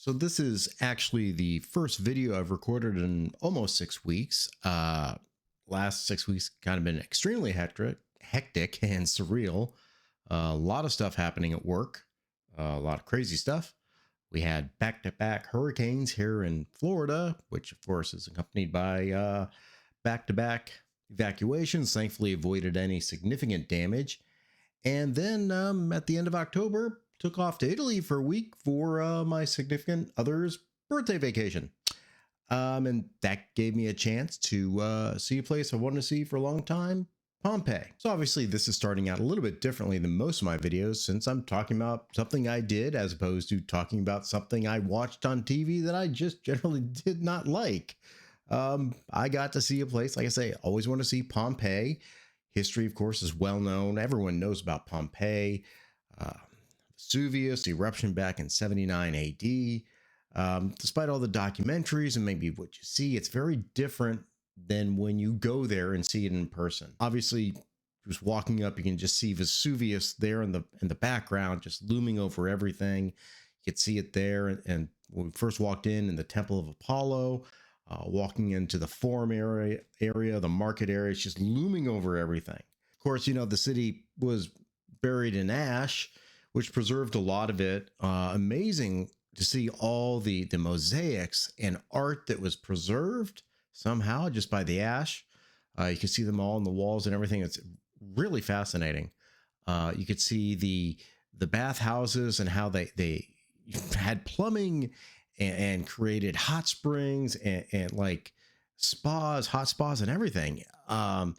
So this is actually the first video I've recorded in almost 6 weeks. Last 6 weeks kind of been extremely hectic and surreal. A lot of stuff happening at work, a lot of crazy stuff. We had back-to-back hurricanes here in Florida, which of course is accompanied by back-to-back evacuations. Thankfully avoided any significant damage. And then at the end of October, took off to Italy for a week for my significant other's birthday vacation. And that gave me a chance to see a place I wanted to see for a long time, Pompeii. So obviously this is starting out a little bit differently than most of my videos, since I'm talking about something I did as opposed to talking about something I watched on TV that I just generally did not like. I got to see a place, like I say, always want to see Pompeii. History, of course, is well known. Everyone knows about Pompeii. Vesuvius eruption back in 79 AD. Despite all the documentaries and maybe what you see, it's very different than when you go there and see it in person. Obviously, just walking up, you can just see Vesuvius there in the background, just looming over everything. You could see it there. And when we first walked in the Temple of Apollo, walking into the forum area, the market area, it's just looming over everything. Of course, you know, the city was buried in ash, which preserved a lot of it. Amazing to see all the mosaics and art that was preserved somehow just by the ash. You can see them all on the walls and everything. It's really fascinating. You could see the bathhouses and how they had plumbing and created hot springs and like spas, hot spas and everything. And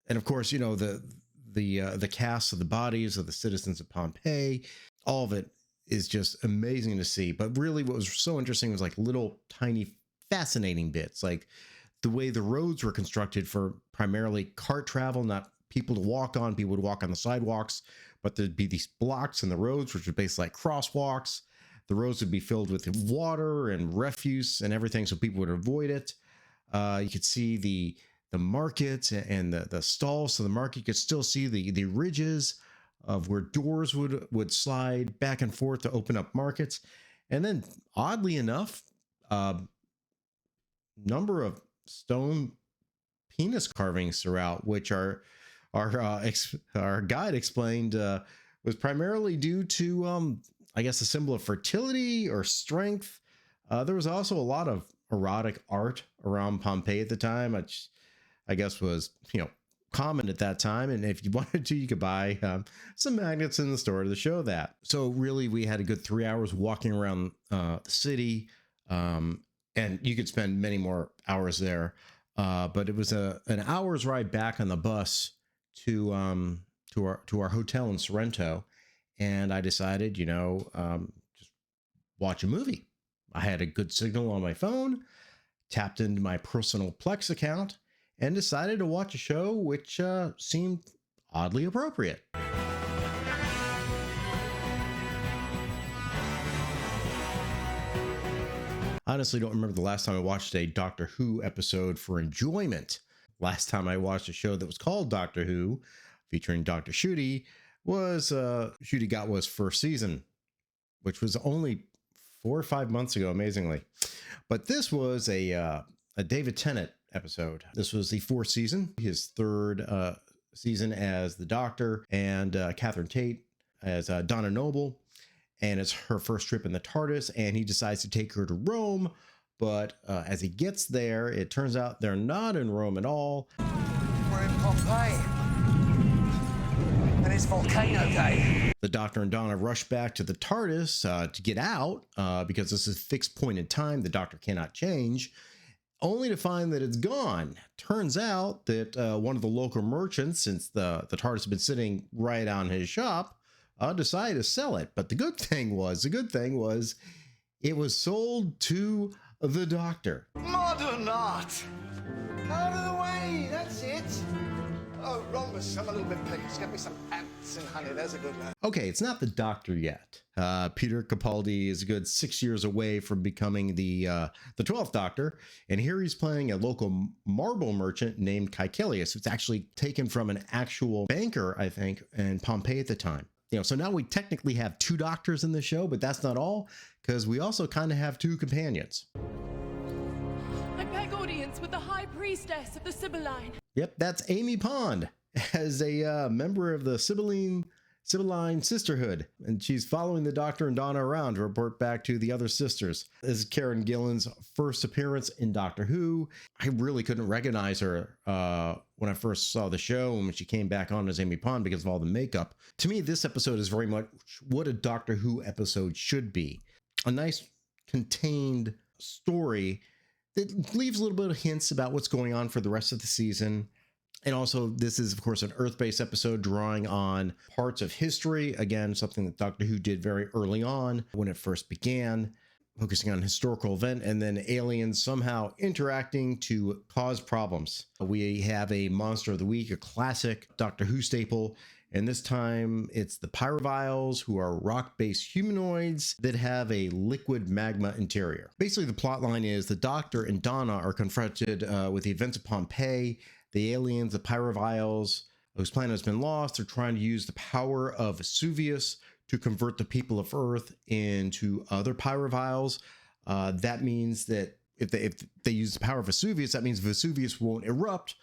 of course, you know, the casts of the bodies of the citizens of Pompeii, all of it is just amazing to see. But really what was so interesting was like little tiny fascinating bits, like the way the roads were constructed for primarily cart travel, not people to walk on. People would walk on the sidewalks, but there'd be these blocks in the roads, which are basically like crosswalks. The roads would be filled with water and refuse and everything, so people would avoid it. You could see the markets and the stalls. So the market, you could still see the ridges of where doors would slide back and forth to open up markets. And then oddly enough, number of stone penis carvings throughout, which our guide explained was primarily due to I guess a symbol of fertility or strength. There was also a lot of erotic art around Pompeii at the time, which I guess was, you know, common at that time. And if you wanted to, you could buy some magnets in the store to show that. So really, we had a good 3 hours walking around the city, and you could spend many more hours there. But it was an hour's ride back on the bus to our hotel in Sorrento. And I decided, you know, just watch a movie. I had a good signal on my phone, tapped into my personal Plex account, and decided to watch a show which seemed oddly appropriate. Honestly, don't remember the last time I watched a Doctor Who episode for enjoyment. Last time I watched a show that was called Doctor Who, featuring Dr. Ncuti, was Ncuti Gatwa's first season, which was only 4 or 5 months ago, amazingly. But this was a David Tennant episode. This was the 4th season, his 3rd season as the Doctor, and Catherine Tate as Donna Noble. And it's her first trip in the TARDIS, and he decides to take her to Rome. But as he gets there, it turns out they're not in Rome at all. We're in Pompeii. And it's volcano day. The Doctor and Donna rush back to the TARDIS to get out because this is a fixed point in time the Doctor cannot change, only to find that it's gone. Turns out that one of the local merchants, since the TARDIS has been sitting right on his shop, decided to sell it. But the good thing was it was sold to the Doctor. Modern art. Out of the way, that's it. Oh, Rhombus, I'm a little bit piggish. Get me some ants and honey, there's a good man. Okay, it's not the Doctor yet. Peter Capaldi is a good 6 years away from becoming the 12th Doctor, and here he's playing a local marble merchant named Caecilius. It's actually taken from an actual banker, I think, in Pompeii at the time. So now we technically have two doctors in the show, but that's not all, because we also kind of have two companions. I beg audience with the High Priestess of the Sibylline. Yep, that's Amy Pond as a member of the Sibylline Sisterhood, and she's following the Doctor and Donna around to report back to the other sisters. This is Karen Gillan's first appearance in Doctor Who. I really couldn't recognize her when I first saw the show and when she came back on as Amy Pond because of all the makeup. To me, this episode is very much what a Doctor Who episode should be. A nice, contained story that leaves a little bit of hints about what's going on for the rest of the season. And also, this is, of course, an Earth-based episode drawing on parts of history. Again, something that Doctor Who did very early on when it first began, focusing on a historical event and then aliens somehow interacting to cause problems. We have a Monster of the Week, a classic Doctor Who staple. And this time, it's the Pyroviles, who are rock-based humanoids that have a liquid magma interior. Basically, the plot line is the Doctor and Donna are confronted with the events of Pompeii. The aliens, the Pyroviles, whose planet has been lost, are trying to use the power of Vesuvius to convert the people of Earth into other Pyroviles. That means that if they use the power of Vesuvius, that means Vesuvius won't erupt,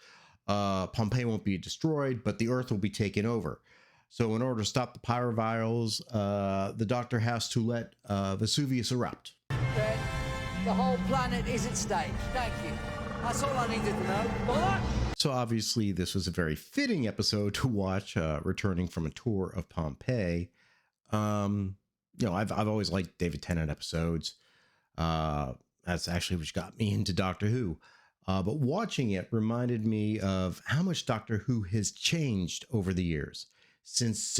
Pompeii won't be destroyed, but the Earth will be taken over. So in order to stop the Pyroviles, the Doctor has to let Vesuvius erupt. Okay. The whole planet is at stake. Thank you. That's all I needed to know. So obviously this was a very fitting episode to watch, returning from a tour of Pompeii. I've always liked David Tennant episodes. That's actually what got me into Doctor Who. But watching it reminded me of how much Doctor Who has changed over the years since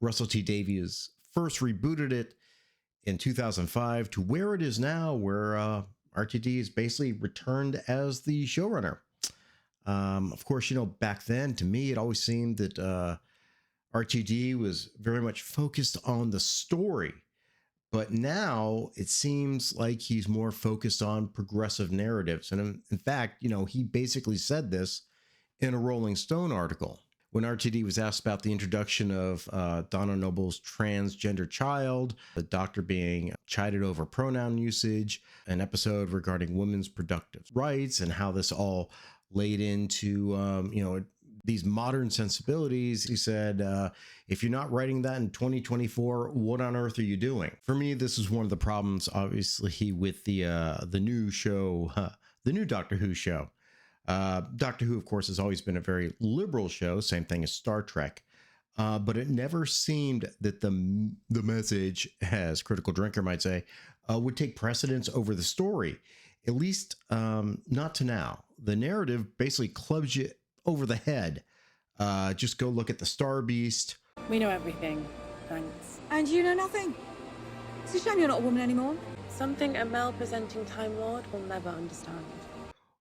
Russell T Davies first rebooted it in 2005 to where it is now, where RTD is basically returned as the showrunner. Of course, back then, to me, it always seemed that RTD was very much focused on the story. But now it seems like he's more focused on progressive narratives. And in fact, he basically said this in a Rolling Stone article. When RTD was asked about the introduction of Donna Noble's transgender child, the Doctor being chided over pronoun usage, an episode regarding women's productive rights, and how this all laid into, these modern sensibilities, he said, if you're not writing that in 2024, what on earth are you doing? For me, this is one of the problems, obviously, with the new show, the new Doctor Who show. Doctor Who, of course, has always been a very liberal show, same thing as Star Trek, but it never seemed that the message, as Critical Drinker might say, would take precedence over the story, at least not to now. The narrative basically clubs you over the head. Just go look at the Star Beast. We know everything, thanks. And you know nothing. It's a shame you're not a woman anymore. Something a male-presenting Time Lord will never understand.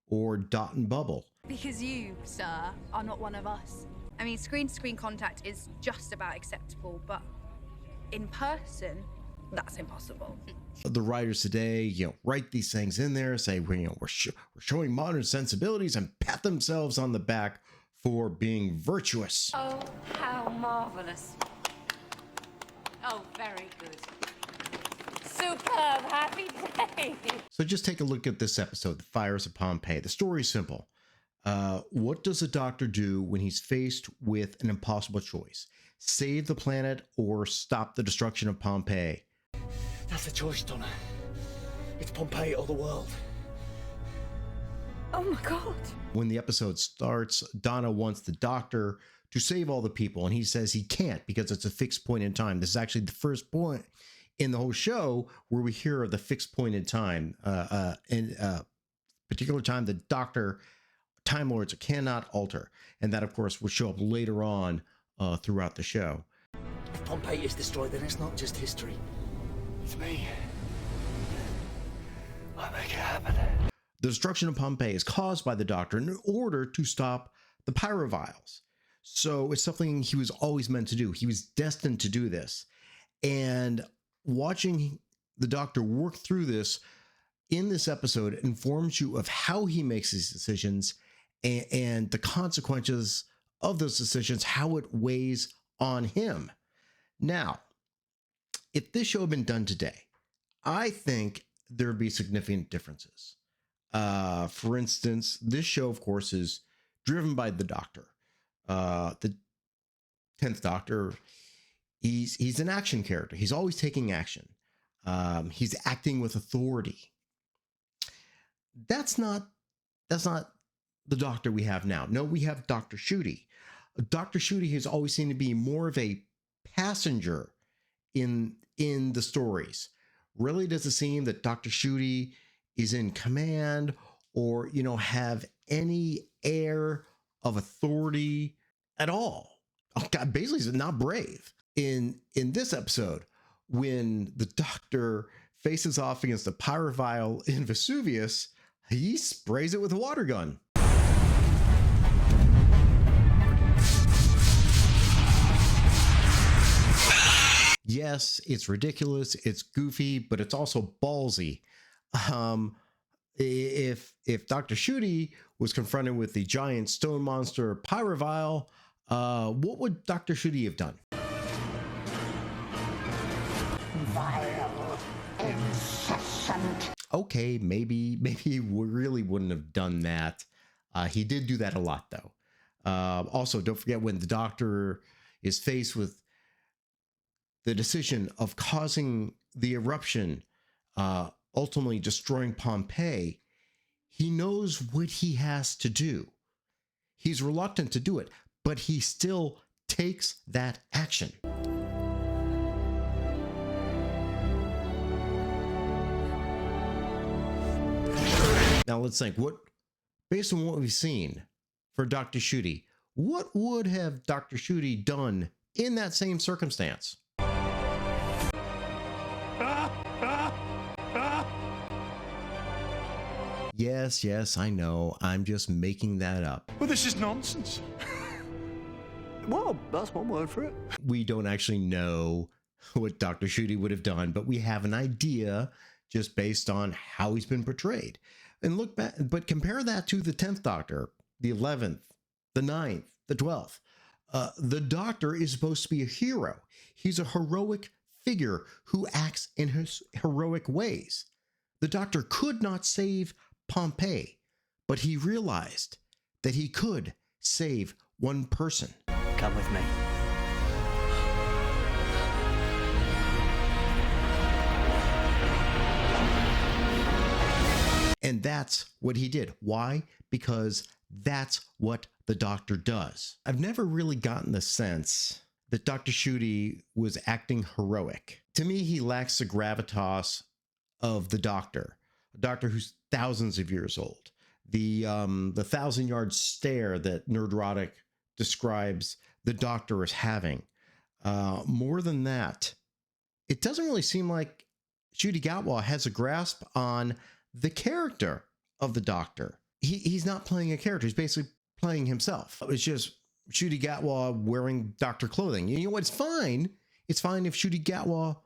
Or Dot and Bubble. Because you, sir, are not one of us. I mean, screen-to-screen contact is just about acceptable, but in person, that's impossible. The writers today, write these things in there, say, we're showing modern sensibilities, and pat themselves on the back for being virtuous. Oh, how marvelous. Oh, very good. Superb. Happy day. So just take a look at this episode, The Fires of Pompeii. The story is simple. What does a Doctor do when he's faced with an impossible choice? Save the planet or stop the destruction of Pompeii? That's a choice, Donna. It's Pompeii or the world. Oh my God. When the episode starts, Donna wants the Doctor to save all the people, and he says he can't because it's a fixed point in time. This is actually the first point in the whole show where we hear of the fixed point in time, in a particular time the Doctor, Time Lords cannot alter. And that, of course, will show up later on throughout the show. If Pompeii is destroyed, then it's not just history. It's me. I make it happen. The destruction of Pompeii is caused by the Doctor in order to stop the Pyroviles. So it's something he was always meant to do. He was destined to do this. And watching the Doctor work through this in this episode informs you of how he makes these decisions and the consequences of those decisions, how it weighs on him. Now, if this show had been done today, I think there'd be significant differences. For instance, this show, of course, is driven by the Doctor. The 10th Doctor, he's an action character. He's always taking action. He's acting with authority. That's not the Doctor we have now. No, we have Dr. Ncuti. Dr. Ncuti has always seemed to be more of a passenger in the stories. Really doesn't seem that Dr. Ncuti is in command or, have any air of authority at all. Oh God, basically he's not brave. In this episode, when the Doctor faces off against the pyrovile in Vesuvius, he sprays it with a water gun. Yes, it's ridiculous, it's goofy, but it's also ballsy. If Dr. Ncuti was confronted with the giant stone monster pyrovile, what would Dr. Ncuti have done? Vile, incessant. Okay, maybe he really wouldn't have done that. He did do that a lot, though. Also, don't forget when the Doctor is faced with the decision of causing the eruption, ultimately destroying Pompeii, he knows what he has to do. He's reluctant to do it, but he still takes that action. Now let's think, based on what we've seen for Dr. Ncuti, what would have Dr. Ncuti done in that same circumstance? Yes, I know. I'm just making that up. Well, this is nonsense. Well, that's one word for it. We don't actually know what Dr. Ncuti would have done, but we have an idea just based on how he's been portrayed. And look back, but compare that to the 10th Doctor, the 11th, the 9th, the 12th. The Doctor is supposed to be a hero. He's a heroic figure who acts in his heroic ways. The Doctor could not save Pompeii, but he realized that he could save one person. Come with me. And that's what he did. Why? Because that's what the Doctor does. I've never really gotten the sense that Dr. Ncuti was acting heroic. To me, he lacks the gravitas of the Doctor, a Doctor who's thousands of years old. The 1,000-yard stare that Nerdrotic describes the Doctor as having. More than that, it doesn't really seem like Ncuti Gatwa has a grasp on the character of the Doctor. He's not playing a character. He's basically playing himself. It's just Ncuti Gatwa wearing Doctor clothing. You know what? It's fine. It's fine if Ncuti Gatwa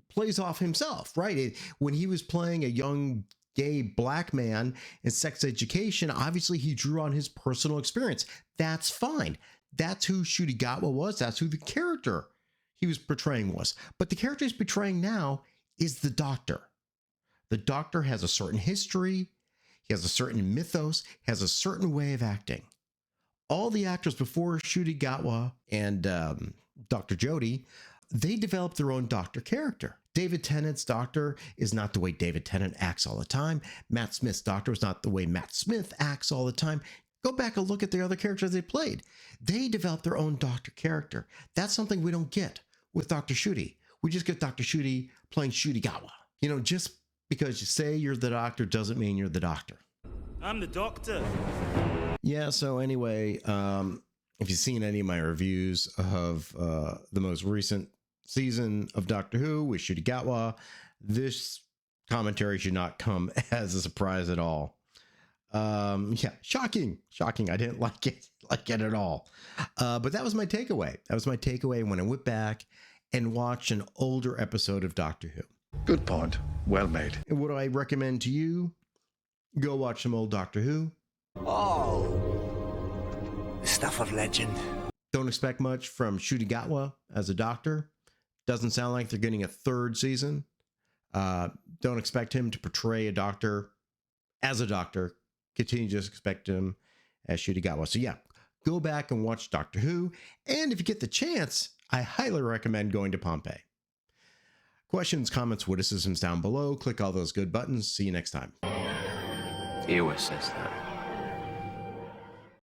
plays off himself, right? When he was playing a young gay black man in Sex Education, obviously he drew on his personal experience. That's fine. That's who Ncuti Gatwa was. That's who the character he was portraying was. But the character he's portraying now is the Doctor. The Doctor has a certain history. He has a certain mythos. He has a certain way of acting. All the actors before Ncuti Gatwa and Dr. Jodie, they developed their own Doctor character. David Tennant's Doctor is not the way David Tennant acts all the time. Matt Smith's Doctor is not the way Matt Smith acts all the time. Go back and look at the other characters they played. They developed their own Doctor character. That's something we don't get with Dr. Ncuti. We just get Dr. Ncuti playing Ncuti Gatwa. You know, just because you say you're the Doctor doesn't mean you're the Doctor. I'm the Doctor. Yeah, so anyway, if you've seen any of my reviews of the most recent season of Doctor Who with Ncuti Gatwa, this commentary should not come as a surprise at all. Yeah, shocking. I didn't like it at all. But that was my takeaway. That was my takeaway when I went back and watched an older episode of Doctor Who. Good point. Well made. And what do I recommend to you? Go watch some old Doctor Who. Oh, the stuff of legend. Don't expect much from Ncuti Gatwa as a doctor. Doesn't sound like they're getting a third season. Don't expect him to portray a doctor as a doctor. Continue to just expect him as Ncuti Gatwa. So yeah, go back and watch Doctor Who. And if you get the chance, I highly recommend going to Pompeii. Questions, comments, witticisms down below. Click all those good buttons. See you next time. He always says that.